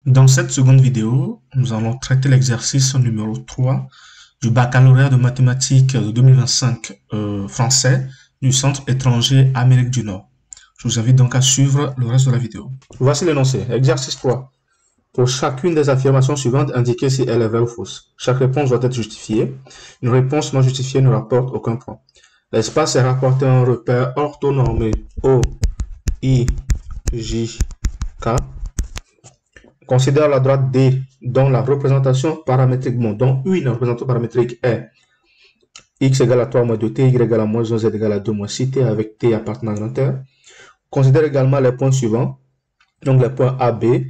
Dans cette seconde vidéo, nous allons traiter l'exercice numéro 3 du baccalauréat de mathématiques de 2025 français du Centre étranger Amérique du Nord. Je vous invite donc à suivre le reste de la vidéo. Voici l'énoncé. Exercice 3. Pour chacune des affirmations suivantes, indiquez si elle est vraie ou fausse. Chaque réponse doit être justifiée. Une réponse non justifiée ne rapporte aucun point. L'espace est rapporté à un repère orthonormé O, I, J, K. Considère la droite D dont la représentation paramétrique, dont une représentation paramétrique est x égale à 3 moins 2t, y égale à moins 1, z égale à 2 moins 6t avec t appartenant à grand R. Considère également les points suivants, donc les points A, B,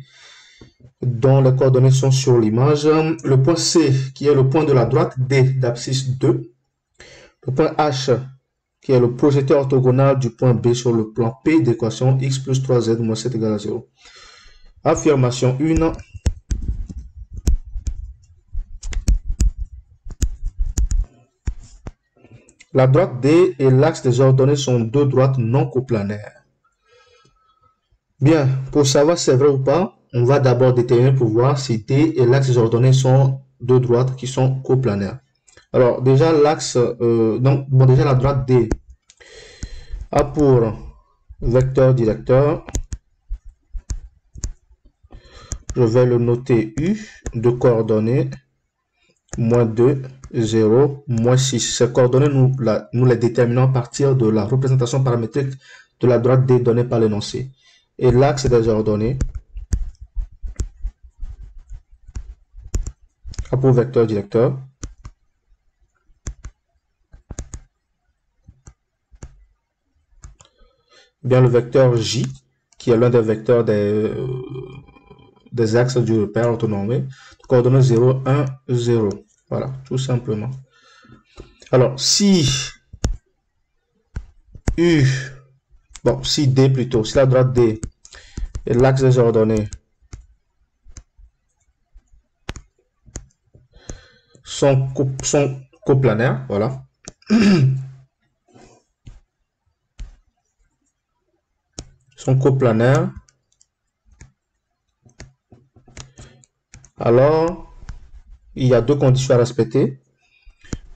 dont les coordonnées sont sur l'image. Le point C, qui est le point de la droite D d'abscisse 2. Le point H, qui est le projeté orthogonal du point B sur le plan P d'équation x plus 3z moins 7 égale à 0. Affirmation 1. La droite D et l'axe des ordonnées sont deux droites non coplanaires. Bien, pour savoir si c'est vrai ou pas, on va d'abord déterminer pour voir si D et l'axe des ordonnées sont deux droites qui sont coplanaires. Alors, déjà, l'axe, déjà la droite D a pour vecteur directeur, je vais le noter U de coordonnées moins 2, 0, moins 6. Ces coordonnées, nous les déterminons à partir de la représentation paramétrique de la droite D donnée par l'énoncé. Et l'axe des ordonnées a pour vecteur directeur bien le vecteur J, qui est l'un des vecteurs des axes du repère orthonormé, coordonnées 0, 1, 0. Voilà, tout simplement. Alors, si U, si D plutôt, si la droite D et l'axe des ordonnées sont coplanaires, voilà. sont coplanaires, alors il y a deux conditions à respecter.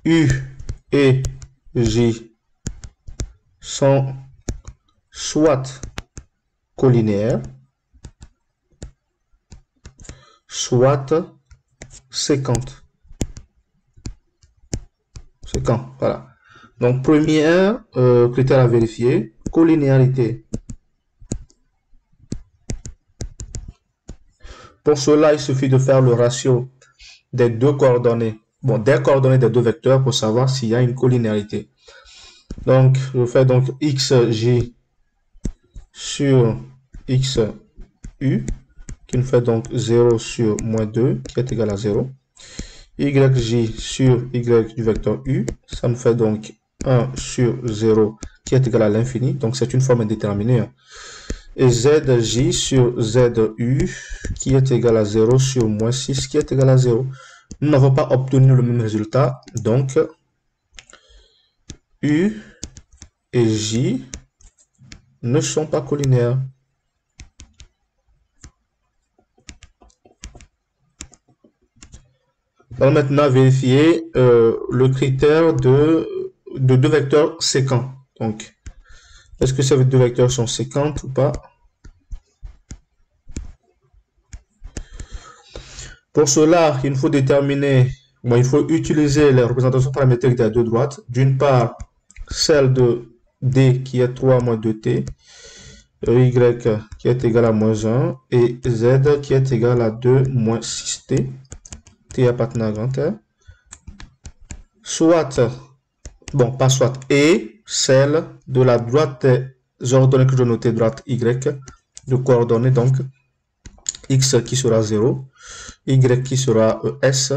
U et J sont soit collinéaires, soit séquentes. Voilà. Donc, premier critère à vérifier, collinéarité. Pour cela, il suffit de faire le ratio des deux coordonnées, des coordonnées des deux vecteurs pour savoir s'il y a une collinéarité. Donc, je fais donc xj sur xu, qui nous fait donc 0 sur moins 2, qui est égal à 0. yj sur y du vecteur u, ça nous fait donc 1 sur 0, qui est égal à l'infini. Donc, c'est une forme indéterminée. Et zj sur zu, qui est égal à 0 sur moins 6, qui est égal à 0. Nous n'avons pas obtenu le même résultat, donc U et J ne sont pas collinaires. On va maintenant vérifier le critère de deux vecteurs séquents. Donc, est-ce que ces deux vecteurs sont séquents ou pas? Pour cela, il faut déterminer, il faut utiliser les représentations paramétriques des deux droites. D'une part, celle de D qui est 3 moins 2t, Y qui est égal à moins 1 et Z qui est égal à 2 moins 6t, T appartenant à grand R. Soit, pas soit, et celle de la droite des ordonnées que je notais, droite Y, de coordonnées donc X qui sera 0, Y qui sera S,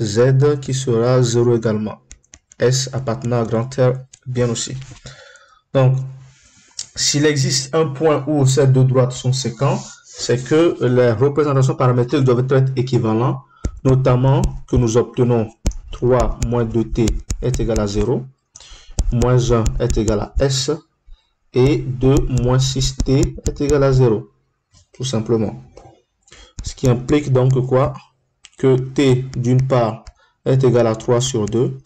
Z qui sera 0 également. S appartenant à grand R bien aussi. Donc, s'il existe un point où ces deux droites sont séquents, c'est que les représentations paramétriques doivent être équivalentes, notamment que nous obtenons 3 moins 2t est égal à 0, moins 1 est égal à S, et 2 moins 6t est égal à 0, tout simplement. Ce qui implique donc quoi? Que t d'une part est égal à 3 sur 2,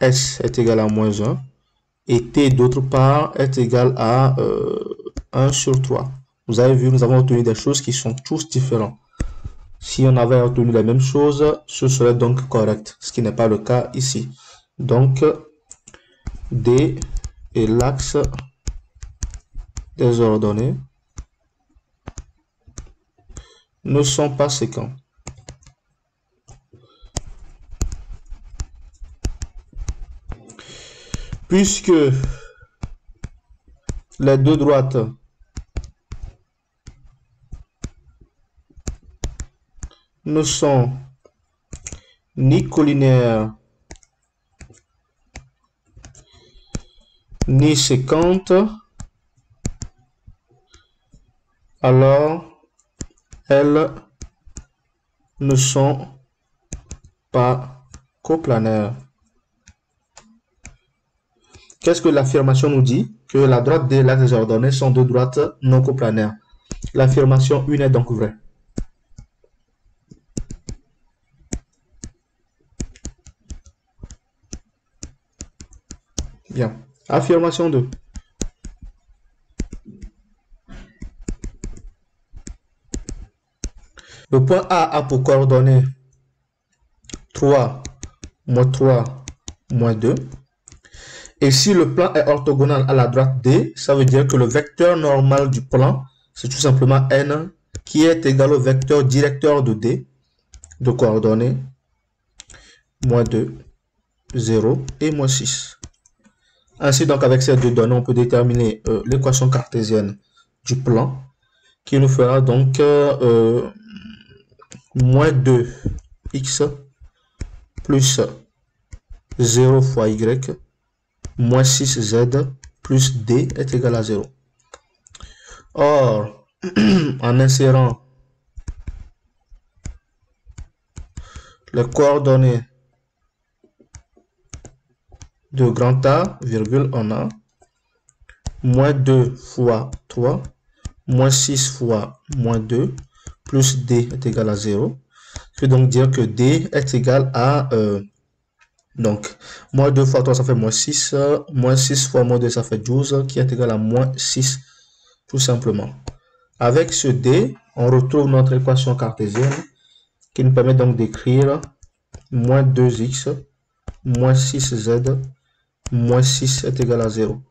s est égal à moins 1, et t d'autre part est égal à 1 sur 3. Vous avez vu, nous avons obtenu des choses qui sont tous différentes. Si on avait obtenu la même chose, ce serait donc correct, ce qui n'est pas le cas ici. Donc, D et l'axe des ordonnées ne sont pas séquents. Puisque les deux droites ne sont ni collinaires ni séquentes, alors elles ne sont pas coplanaires. Qu'est-ce que l'affirmation nous dit? Que la droite D et l'axe des ordonnées sont deux droites non coplanaires. L'affirmation 1 est donc vraie. Bien. Affirmation 2. Le point A a pour coordonnées 3, moins 3, moins 2. Et si le plan est orthogonal à la droite D, ça veut dire que le vecteur normal du plan, c'est tout simplement n, qui est égal au vecteur directeur de D, de coordonnées, moins 2, 0 et moins 6. Ainsi, donc, avec ces deux données, on peut déterminer l'équation cartésienne du plan, qui nous fera donc moins 2x plus 0 fois y moins 6z plus d est égal à 0. Or, en insérant les coordonnées de grand A, virgule, on a moins 2 fois 3, moins 6 fois moins 2, plus d est égal à 0. Je vais donc dire que d est égal à, donc, moins 2 fois 3, ça fait moins 6, moins 6 fois moins 2, ça fait 12, qui est égal à moins 6, tout simplement. Avec ce d, on retrouve notre équation cartésienne, qui nous permet donc d'écrire moins 2x, moins 6z, moins 6 est égal à 0.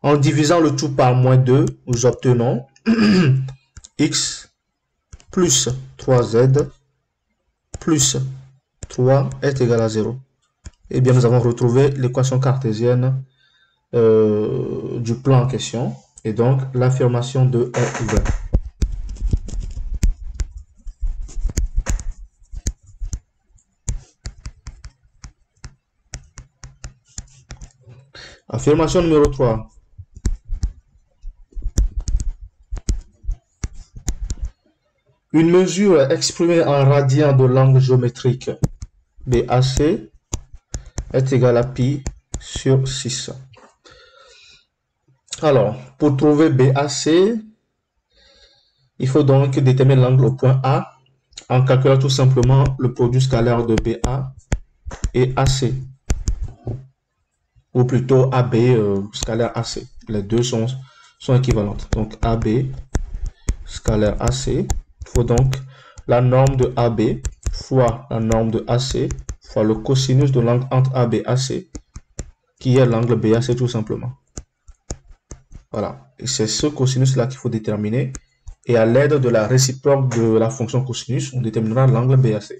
En divisant le tout par moins 2, nous obtenons x plus 3z plus 3 est égal à 0. Et bien, nous avons retrouvé l'équation cartésienne du plan en question. Et donc, l'affirmation de est vraie. Affirmation numéro 3. Une mesure exprimée en radian de l'angle géométrique BAC est égale à pi sur 6. Alors, pour trouver BAC, il faut donc déterminer l'angle au point A en calculant tout simplement le produit scalaire de BA et AC. Ou plutôt AB scalaire AC. Les deux sont équivalentes. Donc AB scalaire AC. Il faut donc la norme de AB fois la norme de AC fois le cosinus de l'angle entre AB et AC, qui est l'angle BAC tout simplement. Voilà. Et c'est ce cosinus-là qu'il faut déterminer. Et à l'aide de la réciproque de la fonction cosinus, on déterminera l'angle BAC.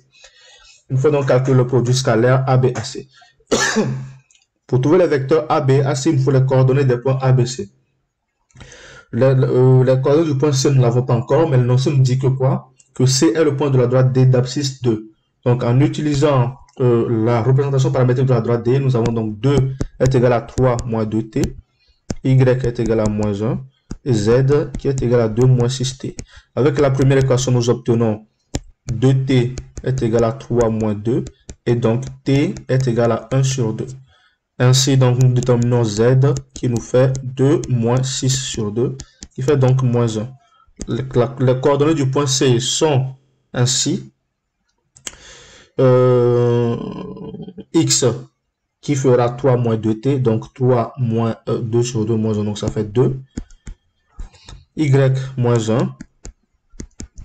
Il faut donc calculer le produit scalaire ABAC. Pour trouver les vecteurs ABAC, il faut les coordonnées des points ABC. Les coordonnées du point C, nous ne l'avons pas encore, mais le notion nous dit que quoi? Que C est le point de la droite D d'abscisse 2. Donc, en utilisant la représentation paramétrique de la droite D, nous avons donc 2 est égal à 3 moins 2t, y est égal à moins 1, et z qui est égal à 2 moins 6t. Avec la première équation, nous obtenons 2t est égal à 3 moins 2, et donc t est égal à 1 sur 2. Ainsi, donc, nous déterminons z qui nous fait 2 moins 6 sur 2, qui fait donc moins 1. Les coordonnées du point C sont Ainsi, x qui fera 3 moins 2t, donc 3 moins 2 sur 2 moins 1, donc ça fait 2. Y moins 1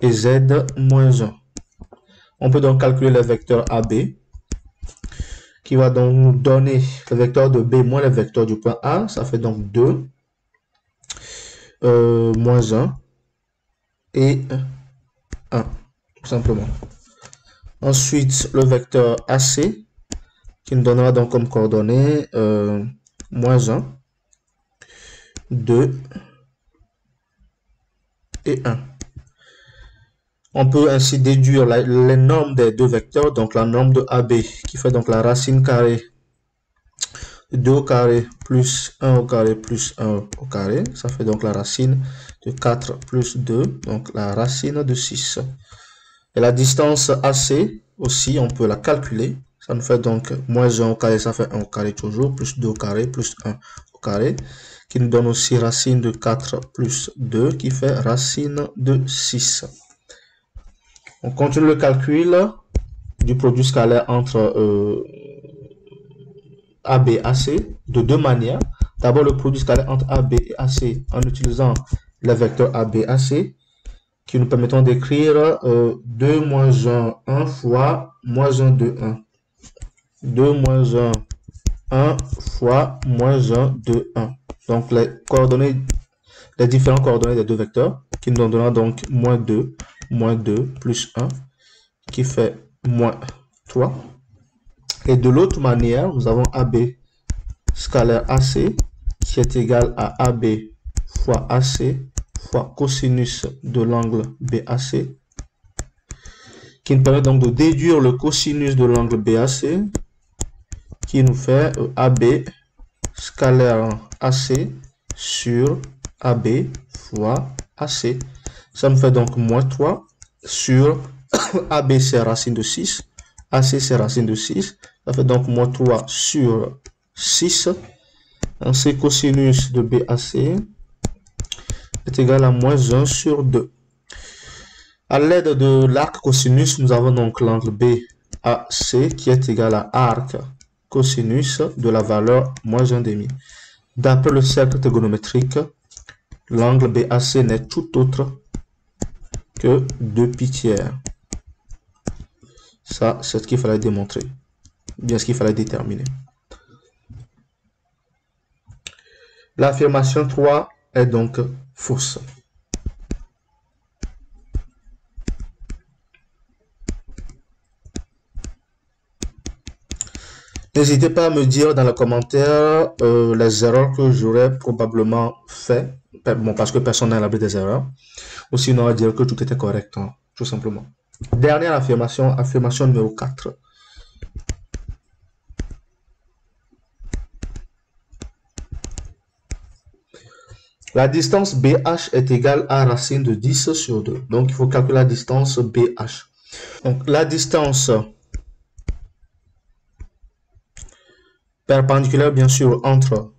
et z moins 1. On peut donc calculer le vecteur AB qui va donc nous donner le vecteur de B moins le vecteur du point A. Ça fait donc 2 moins 1 et 1, tout simplement. Ensuite, le vecteur AC qui nous donnera donc comme coordonnées moins 1, 2 et 1. On peut ainsi déduire les normes des deux vecteurs, donc la norme de AB qui fait donc la racine carrée de 2 au carré plus 1 au carré plus 1 au carré. Ça fait donc la racine de 4 plus 2, donc la racine de 6. Et la distance AC aussi, on peut la calculer. Ça nous fait donc moins 1 au carré, ça fait 1 au carré toujours, plus 2 au carré, plus 1 au carré, qui nous donne aussi racine de 4 plus 2, qui fait racine de 6. On continue le calcul du produit scalaire entre AB et AC de deux manières. D'abord, le produit scalaire entre AB et AC en utilisant les vecteurs AB et AC qui nous permettront d'écrire 2 moins 1, 1 fois moins 1, 2, 1. 2 moins 1, 1 fois moins 1, 2, 1. Donc, les différentes coordonnées des deux vecteurs qui nous donnera donc moins 2 plus 1 qui fait moins 3. Et de l'autre manière, nous avons AB scalaire AC qui est égal à AB fois AC fois cosinus de l'angle BAC qui nous permet donc de déduire le cosinus de l'angle BAC qui nous fait AB scalaire AC sur AB fois AC. Ça me fait donc moins 3 sur AB c'est racine de 6, AC c'est racine de 6. Ça fait donc moins 3 sur 6. Ainsi, cosinus de BAC est égal à moins 1 sur 2. À l'aide de l'arc cosinus, nous avons donc l'angle BAC qui est égal à arc cosinus de la valeur moins 1,5. D'après le cercle trigonométrique, l'angle BAC n'est tout autre que 2π². Ça, c'est ce qu'il fallait démontrer, bien ce qu'il fallait déterminer. L'affirmation 3 est donc fausse. N'hésitez pas à me dire dans les commentaires les erreurs que j'aurais probablement fait. Bon, parce que personne n'a l'abri des erreurs. Ou sinon, à dire que tout était correct, hein, tout simplement. Dernière affirmation, affirmation numéro 4. La distance BH est égale à racine de 10 sur 2. Donc, il faut calculer la distance BH. Donc, la distance perpendiculaire, bien sûr, entre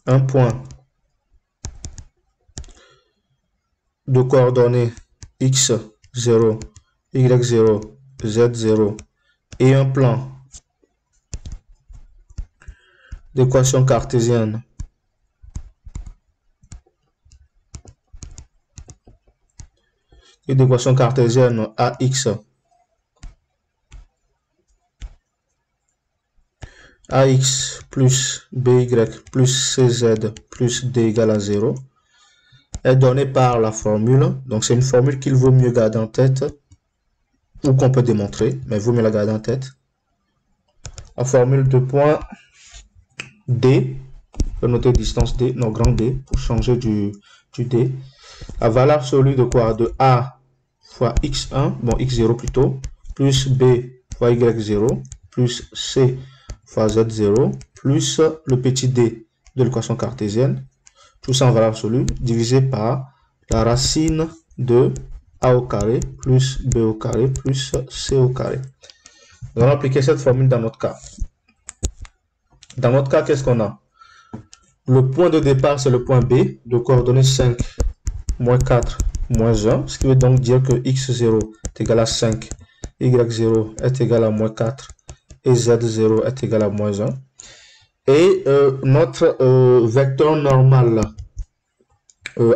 un point de coordonnées x0, y0, z0 et un plan d'équation cartésienne et d'équation cartésienne AX plus BY plus CZ plus D égale à 0 est donnée par la formule. Donc c'est une formule qu'il vaut mieux garder en tête ou qu'on peut démontrer, mais il vaut mieux la garder en tête. La formule de point D, je vais noter distance D, non grand D, pour changer du D. La valeur absolue de quoi? De A fois x1, bon x0 plutôt, plus B fois y0, plus C fois z0, plus le petit d de l'équation cartésienne, tout ça en valeur absolue, divisé par la racine de a au carré, plus b au carré, plus c au carré. Nous allons appliquer cette formule dans notre cas. Dans notre cas, qu'est-ce qu'on a? Le point de départ, c'est le point B, de coordonnées 5, moins 4, moins 1, ce qui veut donc dire que x0 est égal à 5, y0 est égal à moins 4 et z0 est égal à moins 1. Et notre vecteur normal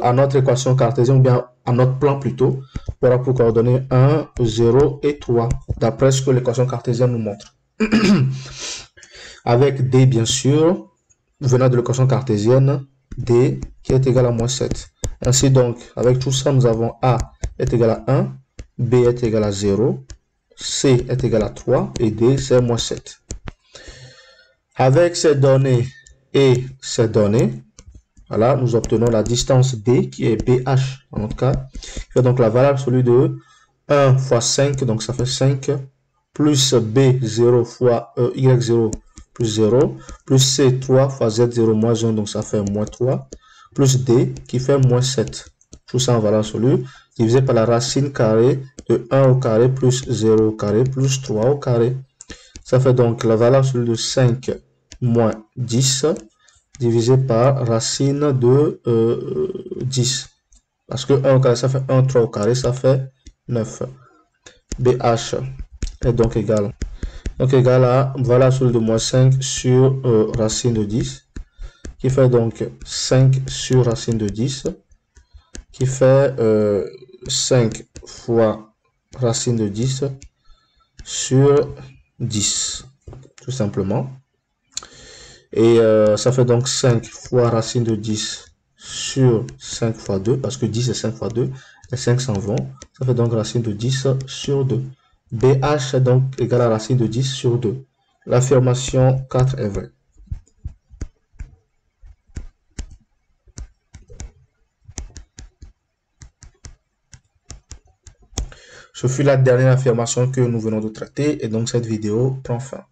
à notre équation cartésienne, ou bien à notre plan plutôt, aura pour coordonnées 1, 0 et 3, d'après ce que l'équation cartésienne nous montre. Avec d, bien sûr, venant de l'équation cartésienne, d qui est égal à moins 7. Ainsi donc, avec tout ça, nous avons a est égal à 1, b est égal à 0, c est égal à 3 et d c'est moins 7. Avec ces données et ces données, voilà, nous obtenons la distance d qui est BH en notre cas, qui fait donc la valeur absolue de 1 fois 5, donc ça fait 5, plus B0 fois Y0 plus 0, plus C3 fois Z0 moins 1, donc ça fait moins 3, plus D qui fait moins 7. Tout ça en valeur absolue, divisé par la racine carrée de 1 au carré plus 0 au carré plus 3 au carré. Ça fait donc la valeur absolue de 5 moins 10 divisé par racine de 10. Parce que 1 au carré, ça fait 1, 3 au carré, ça fait 9. BH est donc égal à valeur absolue de moins 5 sur racine de 10, qui fait donc 5 sur racine de 10, qui fait 5 fois racine de 10 sur 10, tout simplement. Et ça fait donc 5 fois racine de 10 sur 5 fois 2, parce que 10 est 5 fois 2, et 5 s'en vont. Ça fait donc racine de 10 sur 2. BH est donc égal à racine de 10 sur 2. L'affirmation 4 est vraie. Ce fut la dernière affirmation que nous venons de traiter, et donc cette vidéo prend fin.